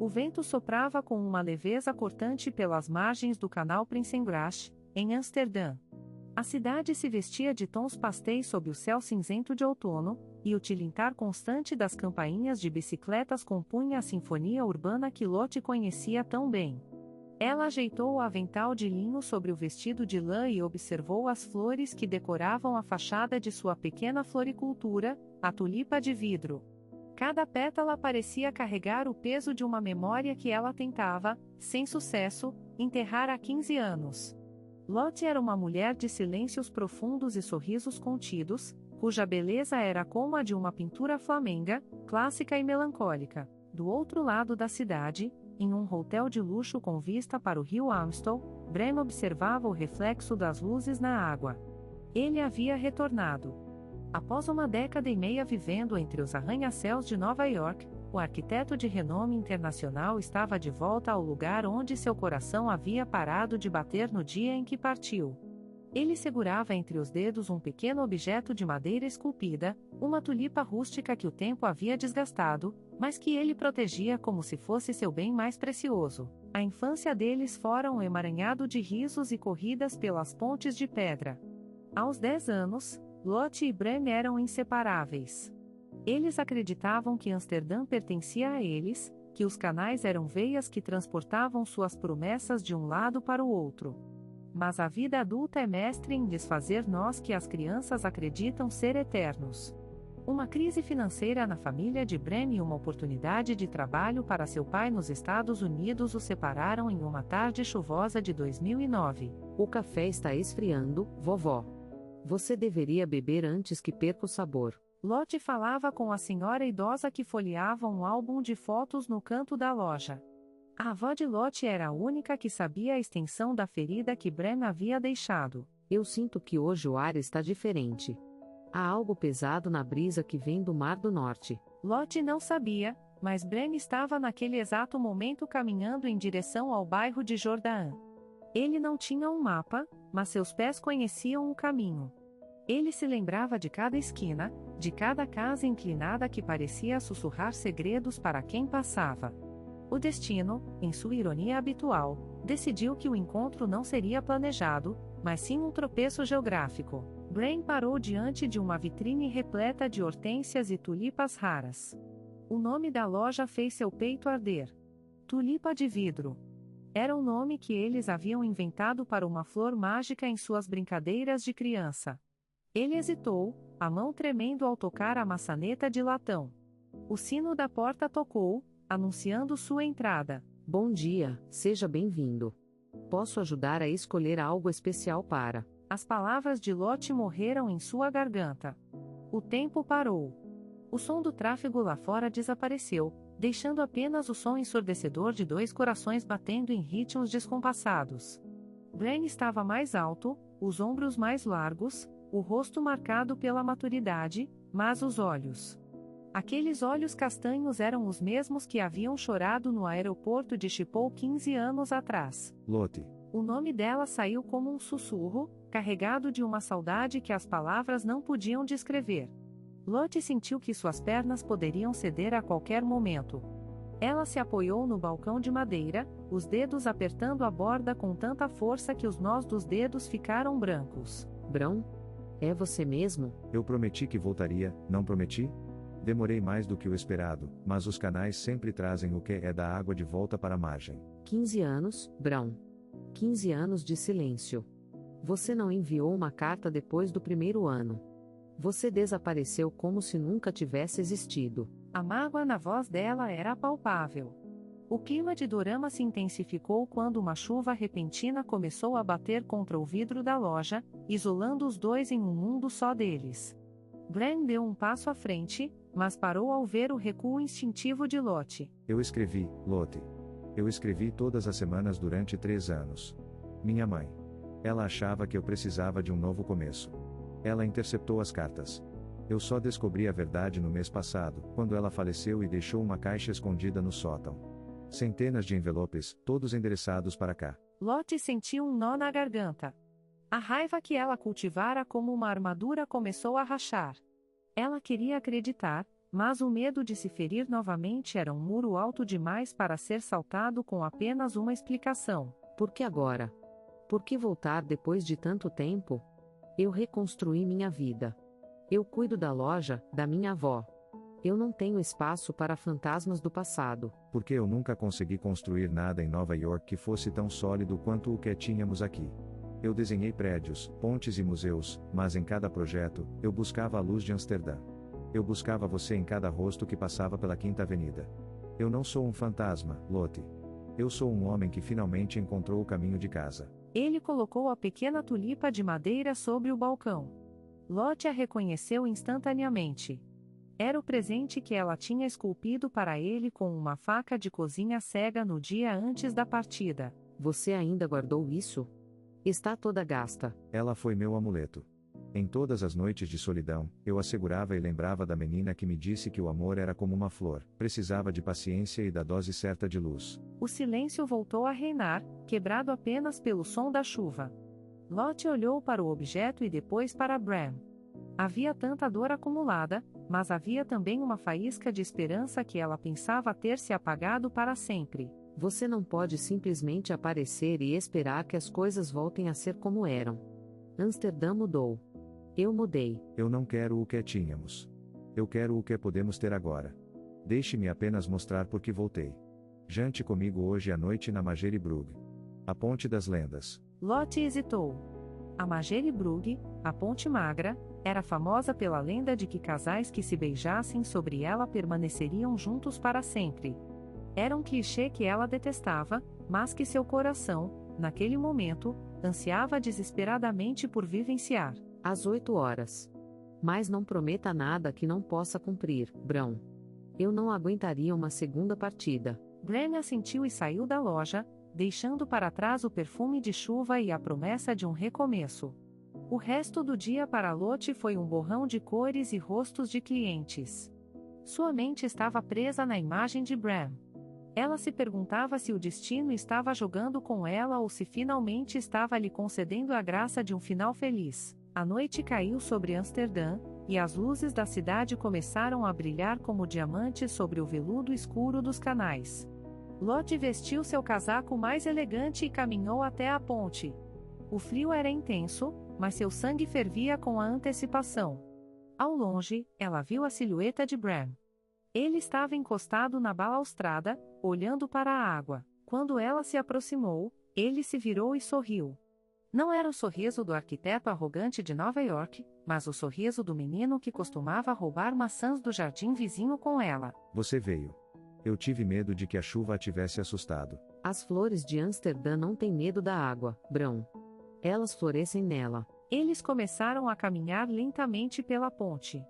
O vento soprava com uma leveza cortante pelas margens do canal Prinsengracht, em Amsterdã. A cidade se vestia de tons pastéis sob o céu cinzento de outono, e o tilintar constante das campainhas de bicicletas compunha a sinfonia urbana que Lotte conhecia tão bem. Ela ajeitou o avental de linho sobre o vestido de lã e observou as flores que decoravam a fachada de sua pequena floricultura, a tulipa de vidro. Cada pétala parecia carregar o peso de uma memória que ela tentava, sem sucesso, enterrar há 15 anos. Lotte era uma mulher de silêncios profundos e sorrisos contidos, cuja beleza era como a de uma pintura flamenga, clássica e melancólica. Do outro lado da cidade, em um hotel de luxo com vista para o rio Amstel, Brehm observava o reflexo das luzes na água. Ele havia retornado. Após uma década e meia vivendo entre os arranha-céus de Nova York, o arquiteto de renome internacional estava de volta ao lugar onde seu coração havia parado de bater no dia em que partiu. Ele segurava entre os dedos um pequeno objeto de madeira esculpida, uma tulipa rústica que o tempo havia desgastado, mas que ele protegia como se fosse seu bem mais precioso. A infância deles fora um emaranhado de risos e corridas pelas pontes de pedra. Aos 10 anos, Lotte e Brehm eram inseparáveis. Eles acreditavam que Amsterdã pertencia a eles, que os canais eram veias que transportavam suas promessas de um lado para o outro. Mas a vida adulta é mestre em desfazer nós que as crianças acreditam ser eternos. Uma crise financeira na família de Brehm e uma oportunidade de trabalho para seu pai nos Estados Unidos o separaram em uma tarde chuvosa de 2009. O café está esfriando, vovó. Você deveria beber antes que perca o sabor. Lotte falava com a senhora idosa que folheava um álbum de fotos no canto da loja. A avó de Lotte era a única que sabia a extensão da ferida que Brehm havia deixado. Eu sinto que hoje o ar está diferente. Há algo pesado na brisa que vem do Mar do Norte. Lotte não sabia, mas Brehm estava naquele exato momento caminhando em direção ao bairro de Jordan. Ele não tinha um mapa, mas seus pés conheciam o caminho. Ele se lembrava de cada esquina, de cada casa inclinada que parecia sussurrar segredos para quem passava. O destino, em sua ironia habitual, decidiu que o encontro não seria planejado, mas sim um tropeço geográfico. Brehm parou diante de uma vitrine repleta de hortênsias e tulipas raras. O nome da loja fez seu peito arder. Tulipa de vidro. Era o nome que eles haviam inventado para uma flor mágica em suas brincadeiras de criança. Ele hesitou, a mão tremendo ao tocar a maçaneta de latão. O sino da porta tocou, anunciando sua entrada. Bom dia, seja bem-vindo. Posso ajudar a escolher algo especial para... As palavras de Lotte morreram em sua garganta. O tempo parou. O som do tráfego lá fora desapareceu, deixando apenas o som ensurdecedor de 2 corações batendo em ritmos descompassados. Brehm estava mais alto, os ombros mais largos, o rosto marcado pela maturidade, mas os olhos. Aqueles olhos castanhos eram os mesmos que haviam chorado no aeroporto de Schiphol 15 anos atrás. Lotte. O nome dela saiu como um sussurro, carregado de uma saudade que as palavras não podiam descrever. Lotte sentiu que suas pernas poderiam ceder a qualquer momento. Ela se apoiou no balcão de madeira, os dedos apertando a borda com tanta força que os nós dos dedos ficaram brancos. Brehm? É você mesmo? Eu prometi que voltaria, não prometi? Demorei mais do que o esperado, mas os canais sempre trazem o que é da água de volta para a margem. 15 anos, Brehm. 15 anos de silêncio. Você não enviou uma carta depois do primeiro ano. Você desapareceu como se nunca tivesse existido. A mágoa na voz dela era palpável. O clima de dorama se intensificou quando uma chuva repentina começou a bater contra o vidro da loja, isolando os dois em um mundo só deles. Brehm deu um passo à frente, mas parou ao ver o recuo instintivo de Lotte. Eu escrevi, Lotte. Eu escrevi todas as semanas durante 3 anos. Minha mãe. Ela achava que eu precisava de um novo começo. Ela interceptou as cartas. Eu só descobri a verdade no mês passado, quando ela faleceu e deixou uma caixa escondida no sótão. Centenas de envelopes, todos endereçados para cá. Lotte sentiu um nó na garganta. A raiva que ela cultivara como uma armadura começou a rachar. Ela queria acreditar, Mas o medo de se ferir novamente era um muro alto demais para ser saltado com apenas uma explicação. Por que agora? Por que voltar depois de tanto tempo? Eu reconstruí minha vida. Eu cuido da loja, da minha avó. Eu não tenho espaço para fantasmas do passado. Porque eu nunca consegui construir nada em Nova York que fosse tão sólido quanto o que tínhamos aqui. Eu desenhei prédios, pontes e museus, mas em cada projeto, eu buscava a luz de Amsterdã. Eu buscava você em cada rosto que passava pela Quinta Avenida. Eu não sou um fantasma, Lottie. Eu sou um homem que finalmente encontrou o caminho de casa. Ele colocou a pequena tulipa de madeira sobre o balcão. Lottie a reconheceu instantaneamente. Era o presente que ela tinha esculpido para ele com uma faca de cozinha cega no dia antes da partida. Você ainda guardou isso? Está toda gasta. Ela foi meu amuleto. Em todas as noites de solidão, eu a segurava e lembrava da menina que me disse que o amor era como uma flor, precisava de paciência e da dose certa de luz. O silêncio voltou a reinar, quebrado apenas pelo som da chuva. Lottie olhou para o objeto e depois para Bram. Havia tanta dor acumulada, mas havia também uma faísca de esperança que ela pensava ter se apagado para sempre. Você não pode simplesmente aparecer e esperar que as coisas voltem a ser como eram. Amsterdã mudou. Eu mudei. Eu não quero o que tínhamos. Eu quero o que podemos ter agora. Deixe-me apenas mostrar por que voltei. Jante comigo hoje à noite na Magerie-Brugge. A Ponte das Lendas. Lottie hesitou. A Magerie-Brugge, a Ponte Magra, era famosa pela lenda de que casais que se beijassem sobre ela permaneceriam juntos para sempre. Era um clichê que ela detestava, mas que seu coração, naquele momento, ansiava desesperadamente por vivenciar. Às 8 horas. Mas não prometa nada que não possa cumprir, Bram. Eu não aguentaria uma segunda partida. Bram assentiu e saiu da loja, deixando para trás o perfume de chuva e a promessa de um recomeço. O resto do dia para Lottie foi um borrão de cores e rostos de clientes. Sua mente estava presa na imagem de Bram. Ela se perguntava se o destino estava jogando com ela ou se finalmente estava lhe concedendo a graça de um final feliz. A noite caiu sobre Amsterdã, e as luzes da cidade começaram a brilhar como diamantes sobre o veludo escuro dos canais. Lottie vestiu seu casaco mais elegante e caminhou até a ponte. O frio era intenso, mas seu sangue fervia com a antecipação. Ao longe, ela viu a silhueta de Bram. Ele estava encostado na balaustrada, olhando para a água. Quando ela se aproximou, ele se virou e sorriu. Não era o sorriso do arquiteto arrogante de Nova York, mas o sorriso do menino que costumava roubar maçãs do jardim vizinho com ela. Você veio. Eu tive medo de que a chuva a tivesse assustado. As flores de Amsterdã não têm medo da água, Bram. Elas florescem nela. Eles começaram a caminhar lentamente pela ponte.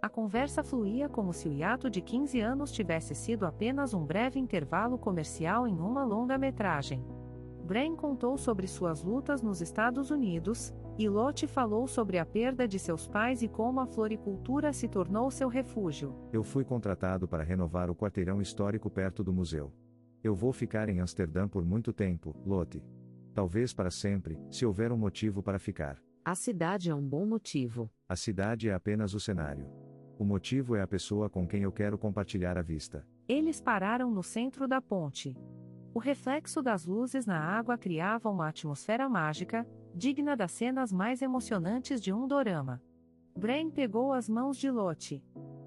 A conversa fluía como se o hiato de 15 anos tivesse sido apenas um breve intervalo comercial em uma longa-metragem. Bram contou sobre suas lutas nos Estados Unidos, e Lottie falou sobre a perda de seus pais e como a floricultura se tornou seu refúgio. Eu fui contratado para renovar o quarteirão histórico perto do museu. Eu vou ficar em Amsterdã por muito tempo, Lottie. Talvez para sempre, se houver um motivo para ficar. A cidade é um bom motivo. A cidade é apenas o cenário. O motivo é a pessoa com quem eu quero compartilhar a vista. Eles pararam no centro da ponte. O reflexo das luzes na água criava uma atmosfera mágica, digna das cenas mais emocionantes de um dorama. Bram pegou as mãos de Lottie.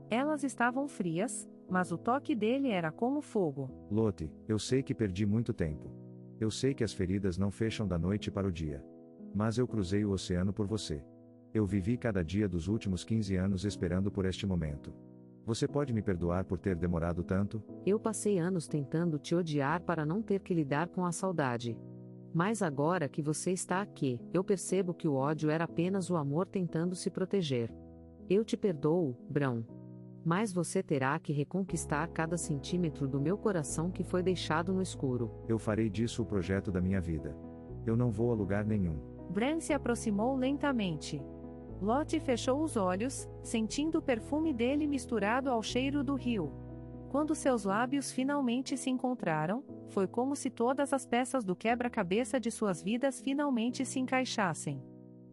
Elas estavam frias, mas o toque dele era como fogo. Lottie, eu sei que perdi muito tempo. Eu sei que as feridas não fecham da noite para o dia. Mas eu cruzei o oceano por você. Eu vivi cada dia dos últimos 15 anos esperando por este momento. Você pode me perdoar por ter demorado tanto? Eu passei anos tentando te odiar para não ter que lidar com a saudade. Mas agora que você está aqui, eu percebo que o ódio era apenas o amor tentando se proteger. Eu te perdoo, Bram. Mas você terá que reconquistar cada centímetro do meu coração que foi deixado no escuro. Eu farei disso o projeto da minha vida. Eu não vou a lugar nenhum. Bram se aproximou lentamente. Lottie fechou os olhos, sentindo o perfume dele misturado ao cheiro do rio. Quando seus lábios finalmente se encontraram, foi como se todas as peças do quebra-cabeça de suas vidas finalmente se encaixassem.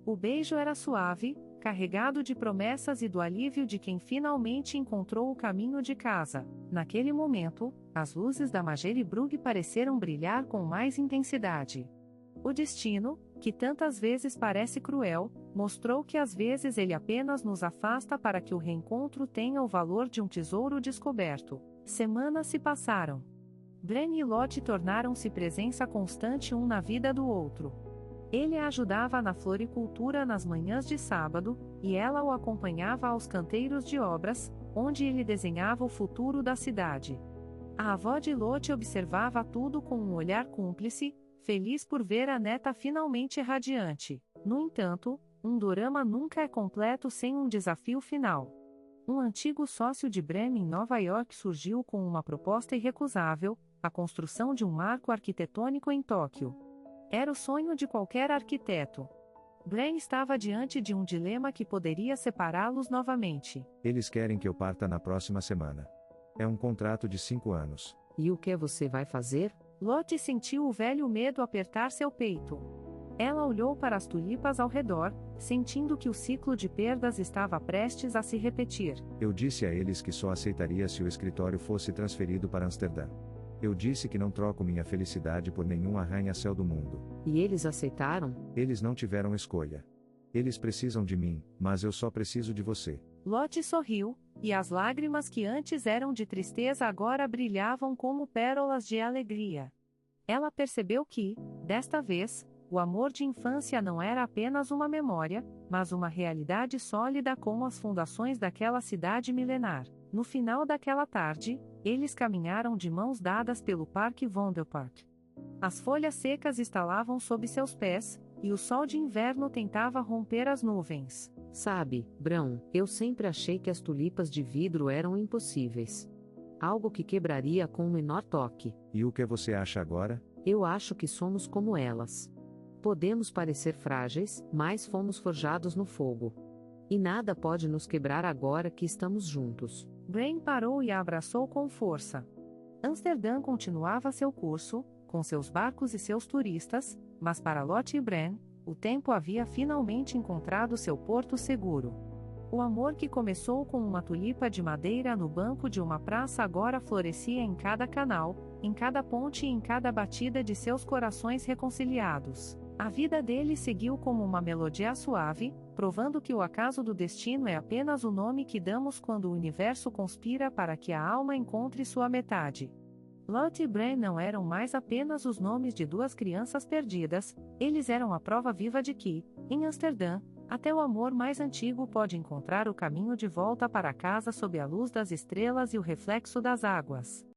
O beijo era suave, carregado de promessas e do alívio de quem finalmente encontrou o caminho de casa. Naquele momento, as luzes da Magelbrug pareceram brilhar com mais intensidade. O destino, que tantas vezes parece cruel, mostrou que às vezes ele apenas nos afasta para que o reencontro tenha o valor de um tesouro descoberto. Semanas se passaram. Bran e Lot tornaram-se presença constante um na vida do outro. Ele a ajudava na floricultura nas manhãs de sábado, e ela o acompanhava aos canteiros de obras, onde ele desenhava o futuro da cidade. A avó de Lot observava tudo com um olhar cúmplice, feliz por ver a neta finalmente radiante. No entanto, um dorama nunca é completo sem um desafio final. Um antigo sócio de Bran em Nova York surgiu com uma proposta irrecusável: a construção de um marco arquitetônico em Tóquio. Era o sonho de qualquer arquiteto. Bran estava diante de um dilema que poderia separá-los novamente. Eles querem que eu parta na próxima semana. É um contrato de 5 anos. E o que você vai fazer? Lot sentiu o velho medo apertar seu peito. Ela olhou para as tulipas ao redor, sentindo que o ciclo de perdas estava prestes a se repetir. Eu disse a eles que só aceitaria se o escritório fosse transferido para Amsterdã. Eu disse que não troco minha felicidade por nenhum arranha-céu do mundo. E eles aceitaram? Eles não tiveram escolha. Eles precisam de mim, mas eu só preciso de você. Lot sorriu, e as lágrimas que antes eram de tristeza agora brilhavam como pérolas de alegria. Ela percebeu que, desta vez, o amor de infância não era apenas uma memória, mas uma realidade sólida como as fundações daquela cidade milenar. No final daquela tarde, eles caminharam de mãos dadas pelo Parque Vondelpark. As folhas secas estalavam sob seus pés, e o sol de inverno tentava romper as nuvens. Sabe, Bran, eu sempre achei que as tulipas de vidro eram impossíveis. Algo que quebraria com o menor toque. E o que você acha agora? Eu acho que somos como elas. Podemos parecer frágeis, mas fomos forjados no fogo. E nada pode nos quebrar agora que estamos juntos. Bran parou e a abraçou com força. Amsterdã continuava seu curso, com seus barcos e seus turistas, mas para Lot e Bran, o tempo havia finalmente encontrado seu porto seguro. O amor que começou com uma tulipa de madeira no banco de uma praça agora florescia em cada canal, em cada ponte e em cada batida de seus corações reconciliados. A vida dele seguiu como uma melodia suave, provando que o acaso do destino é apenas o nome que damos quando o universo conspira para que a alma encontre sua metade. Lot e Bran não eram mais apenas os nomes de duas crianças perdidas, eles eram a prova viva de que, em Amsterdã, até o amor mais antigo pode encontrar o caminho de volta para casa sob a luz das estrelas e o reflexo das águas.